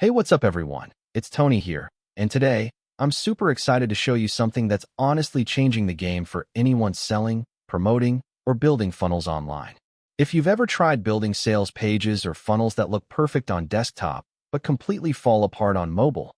Hey, what's up everyone? It's Tony here, and today, I'm super excited to show you something that's honestly changing the game for anyone selling, promoting, or building funnels online. If you've ever tried building sales pages or funnels that look perfect on desktop, but completely fall apart on mobile,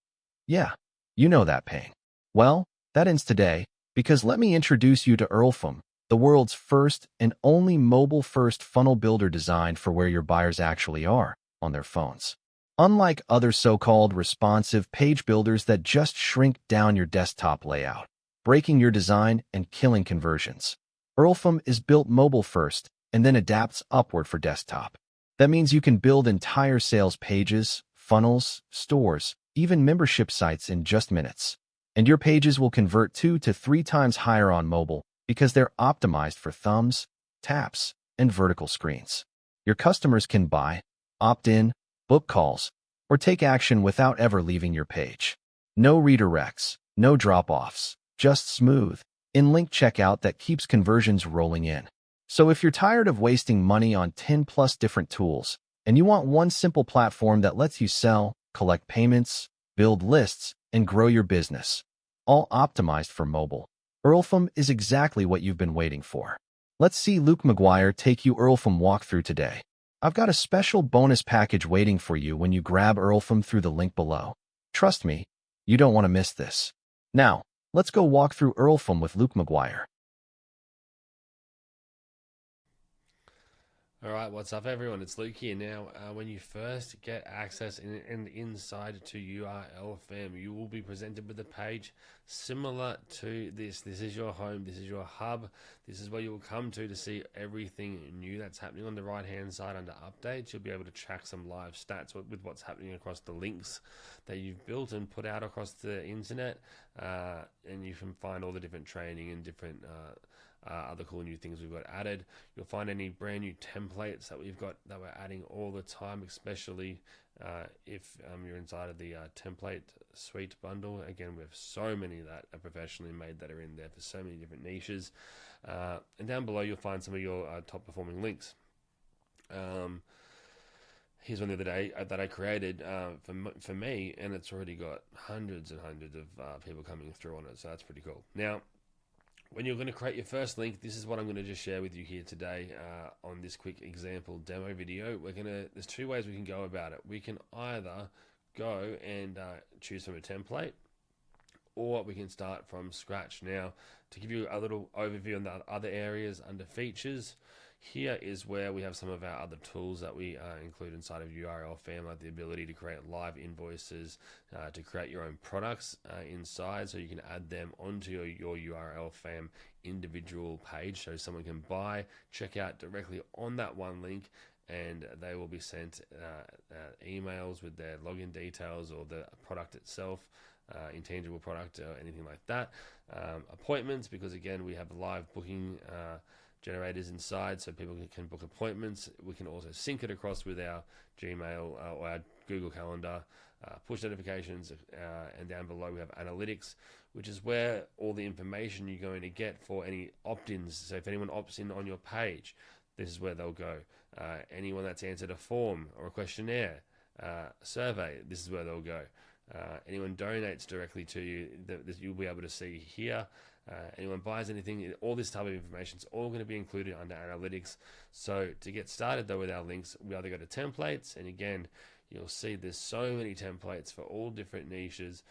yeah, you know that pain. Well, that ends today, because let me introduce you to URLFAM, the world's first and only mobile-first funnel builder designed for where your buyers actually are, on their phones. Unlike other so-called responsive page builders that just shrink down your desktop layout, breaking your design and killing conversions, URLFAM is built mobile first and then adapts upward for desktop. That means you can build entire sales pages, funnels, stores, even membership sites in just minutes. And your pages will convert 2 to 3 times higher on mobile because they're optimized for thumbs, taps, and vertical screens. Your customers can buy, opt in, book calls, or take action without ever leaving your page. No redirects, no drop-offs, just smooth, in-link checkout that keeps conversions rolling in. So if you're tired of wasting money on 10 plus different tools, and you want one simple platform that lets you sell, collect payments, build lists, and grow your business, all optimized for mobile, URLFAM is exactly what you've been waiting for. Let's see Luke Maguire take you URLFAM walkthrough today. I've got a special bonus package waiting for you when you grab URLFAM through the link below. Trust me, you don't want to miss this. Now, let's go walk through URLFAM with Luke Maguire. All right, what's up, everyone? It's Luke here. Now, when you first get access and inside to URLFAM, you will be presented with a page similar to this. This is your home. This is your hub. This is where you will come to see everything new that's happening. On the right-hand side under updates, you'll be able to track some live stats with what's happening across the links that you've built and put out across the internet, and you can find all the different training and different other cool new things we've got added. You'll find any brand new templates that we've got that we're adding all the time, especially if you're inside of the template suite bundle. Again, we have so many that are professionally made that are in there for so many different niches. And down below, you'll find some of your top performing links. Here's one the other day that I created for me, and it's already got hundreds and hundreds of people coming through on it, so that's pretty cool. Now, when you're going to create your first link, this is what I'm going to just share with you here today on this quick example demo video. There's two ways we can go about it. We can either go and choose from a template, or we can start from scratch. Now, to give you a little overview on the other areas under features, here is where we have some of our other tools that we include inside of URLFAM, like the ability to create live invoices, to create your own products inside, so you can add them onto your URLFAM individual page, so someone can buy, check out directly on that one link, and they will be sent emails with their login details or the product itself, intangible product or anything like that. Appointments, because again, we have live booking generators inside, so people can book appointments. We can also sync it across with our Gmail or our Google Calendar, push notifications, and down below we have analytics, which is where all the information you're going to get for any opt-ins. So if anyone opts in on your page, this is where they'll go. Anyone that's answered a form or a questionnaire, survey, this is where they'll go. Anyone donates directly to you, you'll be able to see here. Anyone buys anything, all this type of information is all going to be included under analytics. So to get started though with our links, we either go to templates, and again, you'll see there's so many templates for all different niches,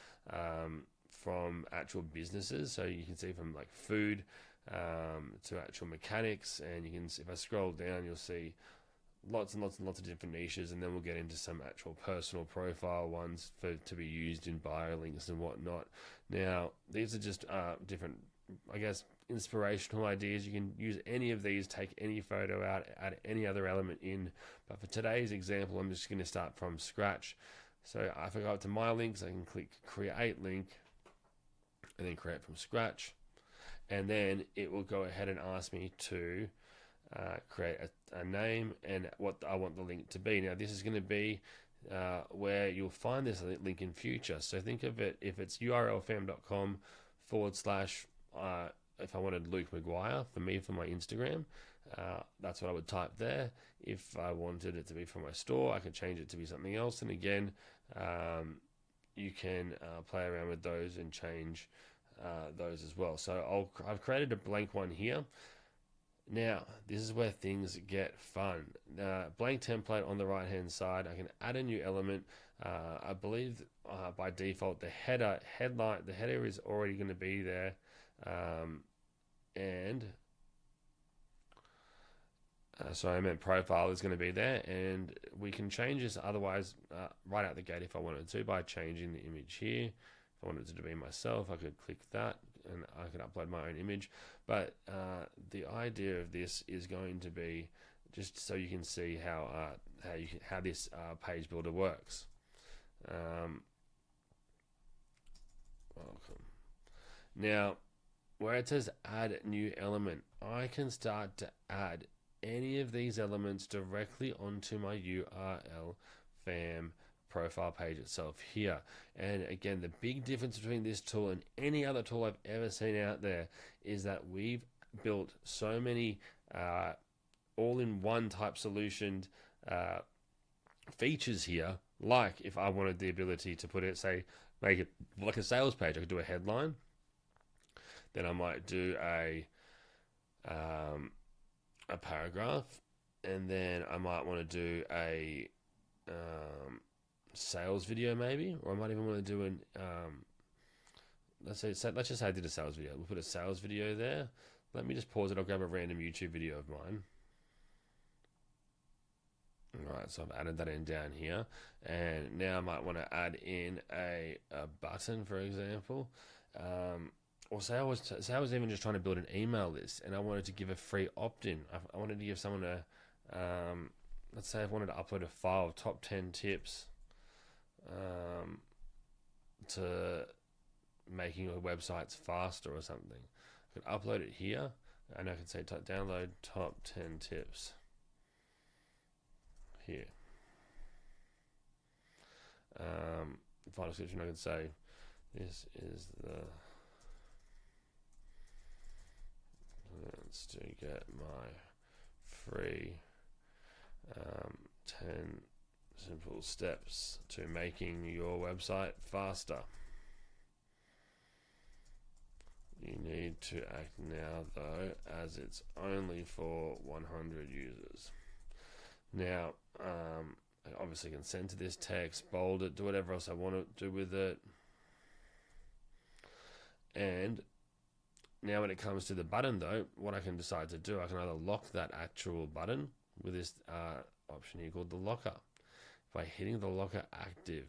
from actual businesses. So you can see from like food to actual mechanics, and you can, if I scroll down, you'll see lots and lots and lots of different niches, and then we'll get into some actual personal profile ones to be used in bio links and whatnot. Now, these are just different, I guess, inspirational ideas. You can use any of these, take any photo out, add any other element in. But for today's example, I'm just going to start from scratch. So if I go up to my links, I can click create link and then create from scratch. And then it will go ahead and ask me to create a name and what I want the link to be. Now, this is going to be where you'll find this link in future. So think of it, if it's urlfam.com / if I wanted Luke Maguire for my Instagram, that's what I would type there. If I wanted it to be for my store, I could change it to be something else. And again, you can play around with those and change those as well. So I've created a blank one here. Now, this is where things get fun. Blank template on the right hand side. I can add a new element. I believe by default the header is already going to be there, and sorry, I meant profile is going to be there, and we can change this otherwise right out the gate if I wanted to by changing the image here. If I wanted it to be myself, I could click that and I could upload my own image. But the idea of this is going to be just so you can see how this page builder works. Welcome. Now, where it says add new element, I can start to add any of these elements directly onto my URLFAM profile page itself here. And again, the big difference between this tool and any other tool I've ever seen out there is that we've built so many all-in-one type solution features here. Like if I wanted the ability to put it, say, make it like a sales page, I could do a headline. Then I might do a paragraph, and then I might want to do a sales video maybe, or I might even want to do an let's just say I did a sales video. We'll put a sales video there. Let me just pause it. I'll grab a random YouTube video of mine. Alright, so I've added that in down here, and now I might want to add in a button, for example. Or say I was even just trying to build an email list, and I wanted to give a free opt-in. I wanted to give someone let's say I wanted to upload a file of top 10 tips to making your websites faster or something. I could upload it here, and I could say download top 10 tips here. Final description, I could say this is the to get my free 10 simple steps to making your website faster. You need to act now though, as it's only for 100 users. Now, I obviously can center this text, bold it, do whatever else I want to do with it. And now when it comes to the button though, what I can decide to do, I can either lock that actual button with this option here called the locker. By hitting the locker active,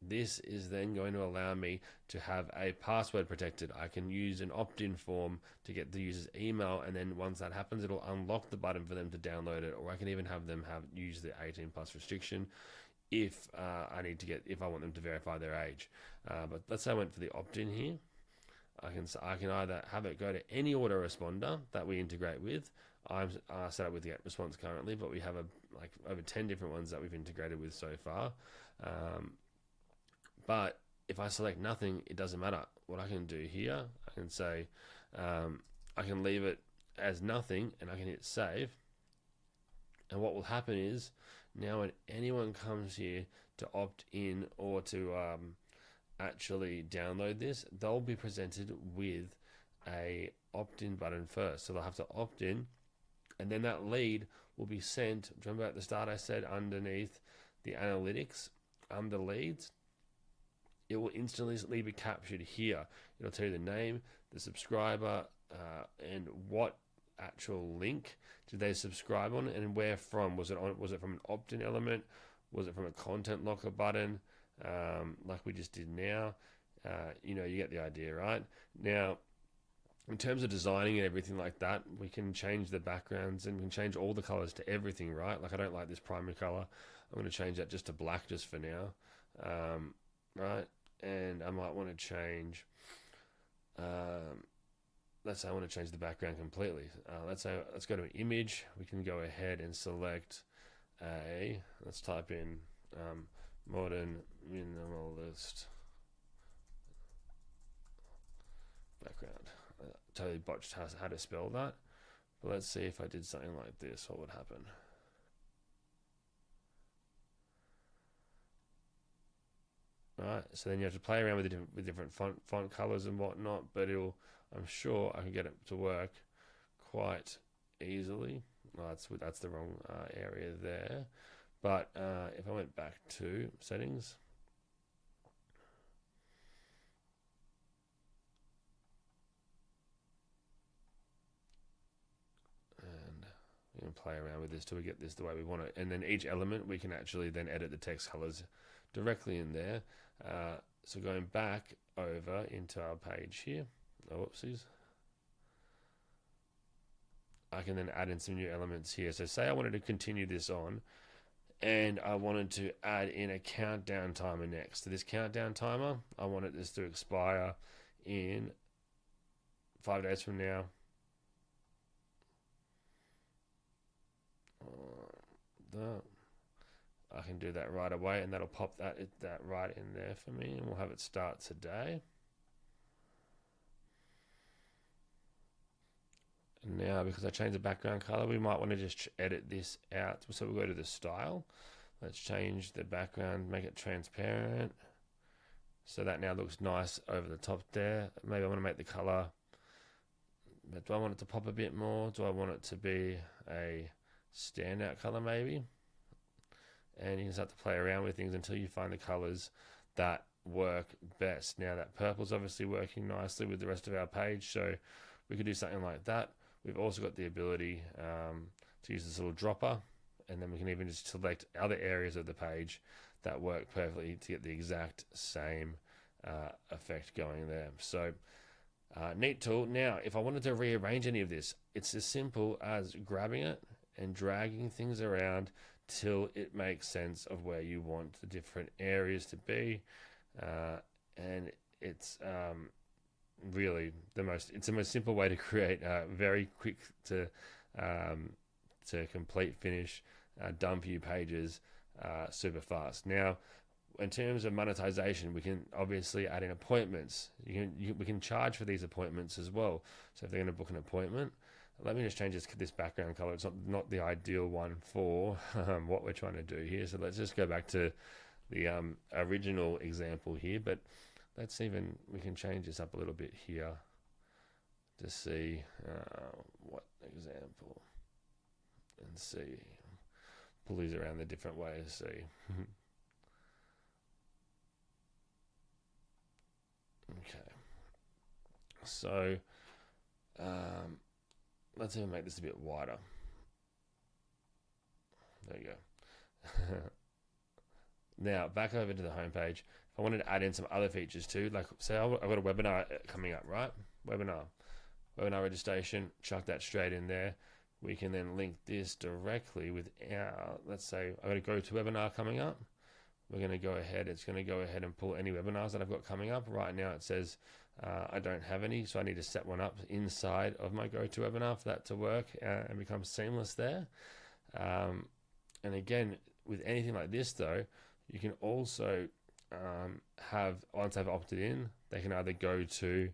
this is then going to allow me to have a password protected. I can use an opt-in form to get the user's email, and then once that happens, it'll unlock the button for them to download it, or I can even have them use the 18 plus restriction if if I want them to verify their age. But let's say I went for the opt-in here. I can either have it go to any autoresponder that we integrate with. I'm set up with the GetResponse currently, but we have like over 10 different ones that we've integrated with so far. But if I select nothing, it doesn't matter. What I can do here, I can say, I can leave it as nothing, and I can hit save. And what will happen is, now when anyone comes here to opt in or to actually download this, they'll be presented with a opt-in button first. So they'll have to opt in, and then that lead will be sent. Remember at the start I said underneath the analytics, under leads, it will instantly be captured here. It'll tell you the name, the subscriber, and what actual link did they subscribe on, and where from. Was it from an opt-in element? Was it from a content locker button? Like we just did now. You get the idea, right? Now, in terms of designing and everything like that, we can change the backgrounds and we can change all the colors to everything, right? Like I don't like this primary color. I'm going to change that just to black just for now, right? And I might want to change, let's say I want to change the background completely. Let's go to an image. We can go ahead and select let's type in modern minimalist background. Totally botched how to spell that, but let's see if I did something like this, what would happen. right? So then you have to play around with different font colors and whatnot, but I'm sure I can get it to work quite easily. Oh, that's the wrong area there. But if I went back to settings, and we can play around with this till we get this the way we want it. And then each element, we can actually then edit the text colors directly in there. So going back over into our page here, oh, whoopsies. I can then add in some new elements here. So say I wanted to continue this on, and I wanted to add in a countdown timer next. To this countdown timer, I wanted this to expire in 5 days from now. I can do that right away, and that'll pop that right in there for me, and we'll have it start today. And now, because I changed the background color, we might want to just edit this out. So we'll go to the style. Let's change the background, make it transparent. So that now looks nice over the top there. Maybe I want to make the color, but do I want it to pop a bit more? Do I want it to be a standout color maybe? And you can start to play around with things until you find the colors that work best. Now that purple's obviously working nicely with the rest of our page, so we could do something like that. We've also got the ability to use this little dropper, and then we can even just select other areas of the page that work perfectly to get the exact same effect going there. So neat tool. Now, if I wanted to rearrange any of this, it's as simple as grabbing it and dragging things around till it makes sense of where you want the different areas to be, and it's really the most simple way to create very quick to complete finish done for you pages super fast. Now, in terms of monetization, we can obviously add in appointments. We can charge for these appointments as well. So if they're going to book an appointment, let me just change this background color. It's not the ideal one for what we're trying to do here. So let's just go back to the original example here. But we can change this up a little bit here to see what example, and see, pull these around the different ways, see. Okay. So let's even make this a bit wider. There you go. Now, back over to the homepage. If I wanted to add in some other features too, like say I've got a webinar coming up, right? Webinar registration, chuck that straight in there. We can then link this directly with our, let's say I've got a GoToWebinar coming up. We're going to go ahead, it's going to go ahead and pull any webinars that I've got coming up. Right now it says I don't have any, so I need to set one up inside of my GoToWebinar for that to work and become seamless there. And again, with anything like this though, you can also have, once they've opted in, they can either go to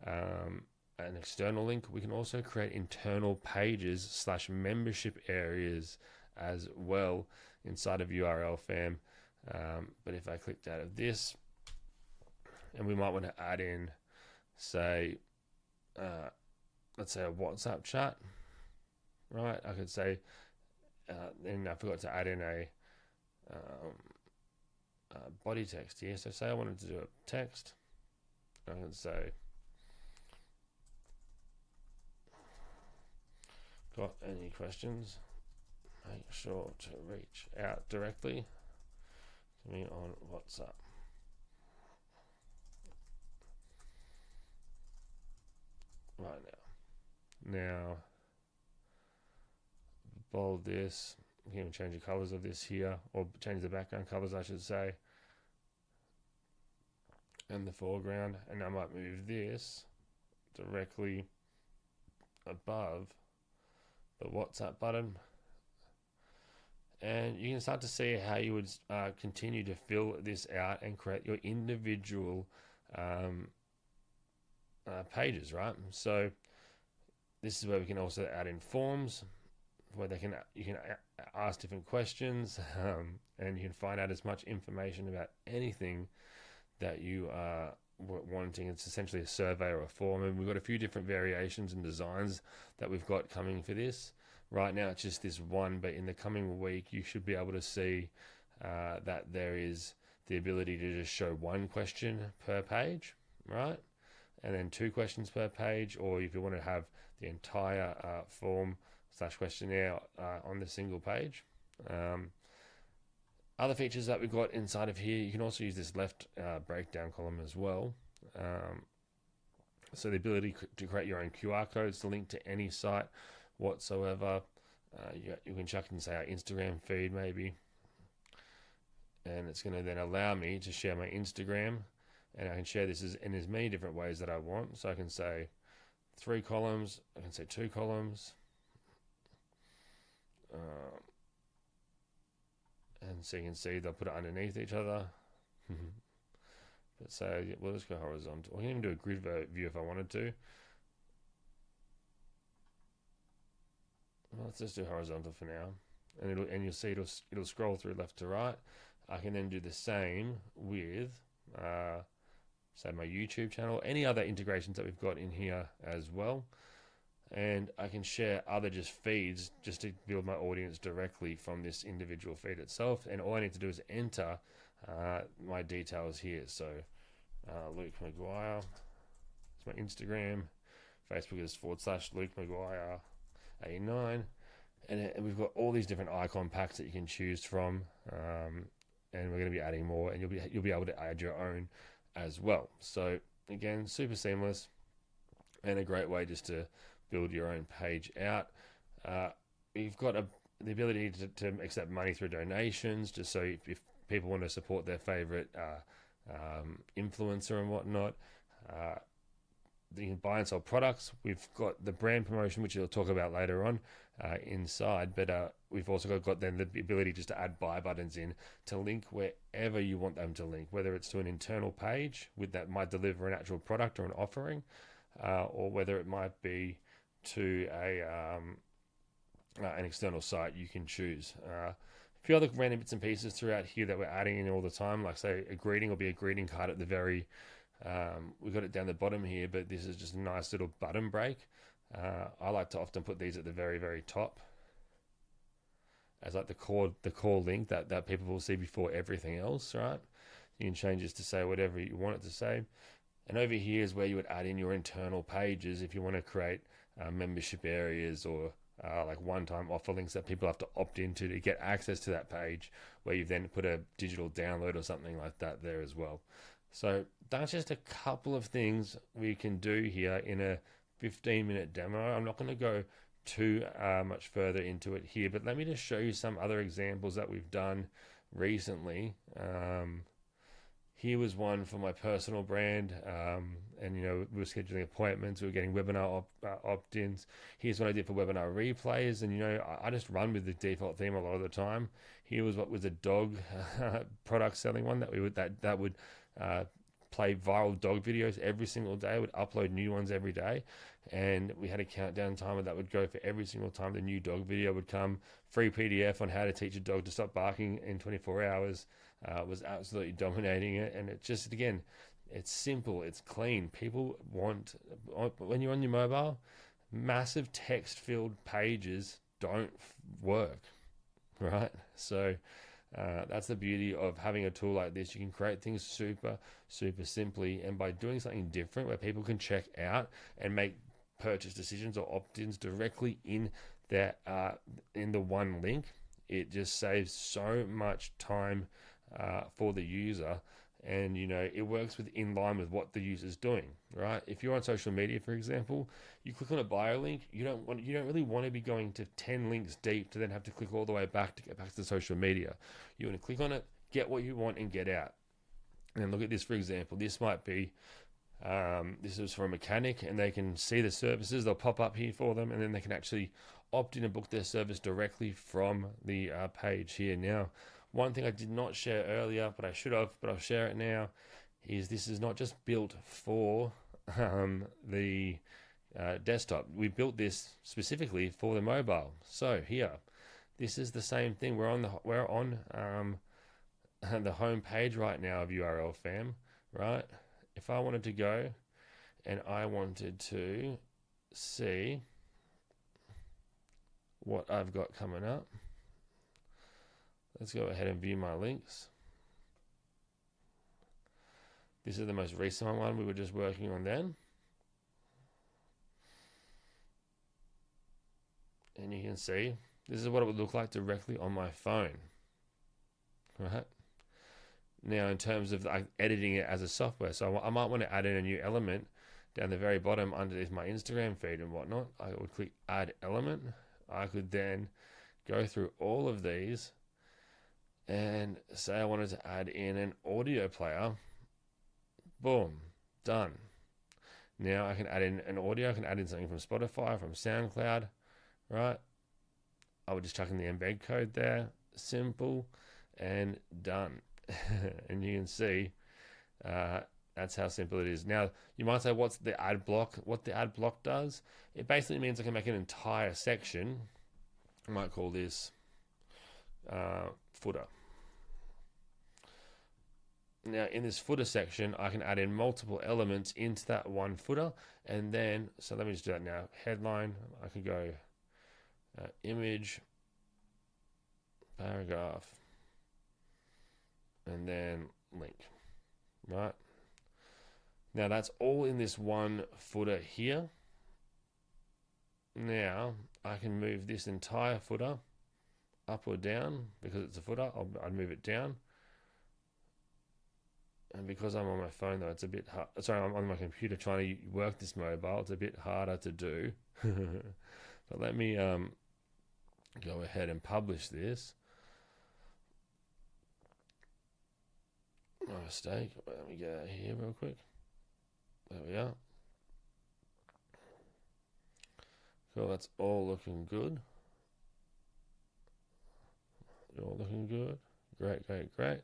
an external link. We can also create internal pages / membership areas as well inside of URLFAM. But if I clicked out of this, and we might want to add in, say, let's say a WhatsApp chat, right? I could say, then I forgot to add in a body text here. So say I wanted to do a text, I can say, got any questions? Make sure to reach out directly to me on WhatsApp. Right now, bold this. You can change the colors of this here, or change the background colors, I should say, and the foreground. And I might move this directly above the WhatsApp button. And you can start to see how you would continue to fill this out and create your individual pages, right? So this is where we can also add in forms, where you can ask different questions, and you can find out as much information about anything that you are wanting. It's essentially a survey or a form, and we've got a few different variations and designs that we've got coming for this. Right now it's just this one, but in the coming week you should be able to see that there is the ability to just show one question per page, right? And then 2 questions per page, or if you want to have the entire form / questionnaire on the single page. Other features that we've got inside of here, you can also use this left breakdown column as well. So the ability to create your own QR codes to link to any site whatsoever. You can chuck in, say, our Instagram feed maybe, and it's going to then allow me to share my Instagram, and I can share this in as many different ways that I want. So I can say 3 columns, I can say 2 columns, and so you can see they'll put it underneath each other. But so we'll just go horizontal. I can even do a grid view if I wanted to. Well, let's just do horizontal for now, and you'll see it'll scroll through left to right. I can then do the same with say my YouTube channel, any other integrations that we've got in here as well. And I can share other just feeds just to build my audience directly from this individual feed itself. And all I need to do is enter my details here. So Luke Maguire, it's my Instagram. Facebook is / Luke Maguire 89. And we've got all these different icon packs that you can choose from. And we're going to be adding more, and you'll be able to add your own as well. So again, super seamless and a great way just to build your own page out. You've got the ability to accept money through donations, just so if people want to support their favorite influencer and whatnot. You can buy and sell products. We've got the brand promotion, which you'll talk about later on inside, but we've also got then the ability just to add buy buttons in to link wherever you want them to link, whether it's to an internal page that might deliver an actual product or an offering, or whether it might be to an external site. You can choose. A few other random bits and pieces throughout here that we're adding in all the time, like say a greeting will be a greeting card at the very we've got it down the bottom here, but this is just a nice little button break. I like to often put these at the very, very top as like the core link that people will see before everything else, right? You can change this to say whatever you want it to say. And over here is where you would add in your internal pages if you want to create membership areas or like one-time offer links that people have to opt into to get access to that page, where you've then put a digital download or something like that there as well. So that's just a couple of things we can do here in a 15-minute demo. I'm not going to go too much further into it here, but let me just show you some other examples that we've done recently. Here was one for my personal brand, and we were scheduling appointments, we were getting webinar opt-ins. Here's what I did for webinar replays, and I just run with the default theme a lot of the time. Here was what was a dog product selling one that would play viral dog videos every single day. Would upload new ones every day, and we had a countdown timer that would go for every single time the new dog video would come. Free PDF on how to teach a dog to stop barking in 24 hours. Was absolutely dominating it, and it just, again, it's simple, it's clean. People want, when you're on your mobile, massive text-filled pages don't work, right? So that's the beauty of having a tool like this. You can create things super, super simply, and by doing something different where people can check out and make purchase decisions or opt-ins directly in their in the one link, it just saves so much time for the user, and it works in line with what the user's doing, right? If you're on social media, for example, you click on a bio link, you don't really want to be going to 10 links deep to then have to click all the way back to get back to the social media. You want to click on it, get what you want, and get out. And look at this, for example. This might be this is for a mechanic, and they can see the services, they'll pop up here for them, and then they can actually opt in and book their service directly from the page here. Now, one thing I did not share earlier, but I should have, but I'll share it now, is this is not just built for the desktop. We built this specifically for the mobile. So here, this is the same thing. We're on the home page right now of URLFAM. right? If I wanted to go and I wanted to see what I've got coming up, let's go ahead and view my links. This is the most recent one we were just working on then. And you can see, this is what it would look like directly on my phone, right? Now, in terms of editing it as a software, so I might want to add in a new element down the very bottom underneath my Instagram feed and whatnot. I would click add element. I could then go through all of these and say I wanted to add in an audio player. Boom, done. Now I can add in an audio. I can add in something from Spotify, from SoundCloud, right? I would just chuck in the embed code there. Simple and done. And you can see that's how simple it is. Now, you might say, what's the ad block? What the ad block does, it basically means I can make an entire section. I might call this footer. Now, in this footer section, I can add in multiple elements into that one footer. And then, so let me just do that now. Headline, I could go image, paragraph, and then link, right? Now that's all in this one footer here. Now I can move this entire footer up or down. Because it's a footer, I'd move it down. And because I'm on my phone though, it's a bit hard. Sorry, I'm on my computer trying to work this mobile. It's a bit harder to do. But let me go ahead and publish this. My mistake. Let me get out here real quick. There we are. Cool, that's all looking good. All looking good. Great, great, great.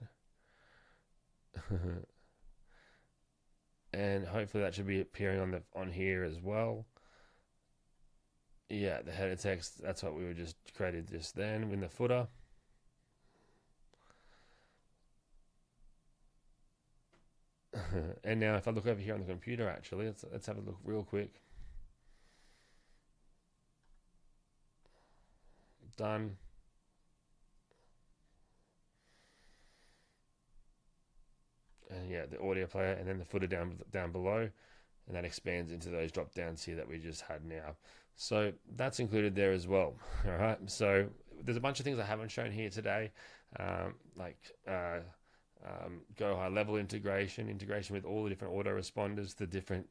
And hopefully that should be appearing on here as well. Yeah, the header text, that's what we were just created just then in the footer. And now if I look over here on the computer, actually, let's have a look real quick. Done. And yeah, the audio player, and then the footer down below, and that expands into those drop downs here that we just had now. So that's included there as well. All right. So there's a bunch of things I haven't shown here today, like go high level integration with all the different autoresponders, the different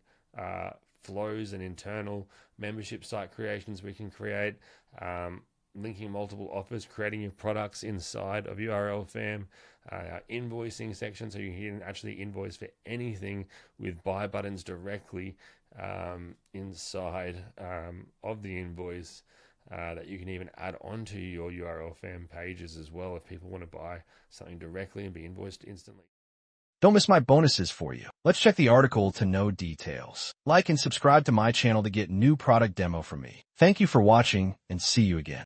flows and internal membership site creations we can create, linking multiple offers, creating your products inside of URLFAM, invoicing section, so you can actually invoice for anything with buy buttons directly inside of the invoice, that you can even add onto your URLFAM pages as well if people want to buy something directly and be invoiced instantly. Don't miss my bonuses for you. Let's check the article to know details. Like and subscribe to my channel to get new product demo from me. Thank you for watching, and see you again.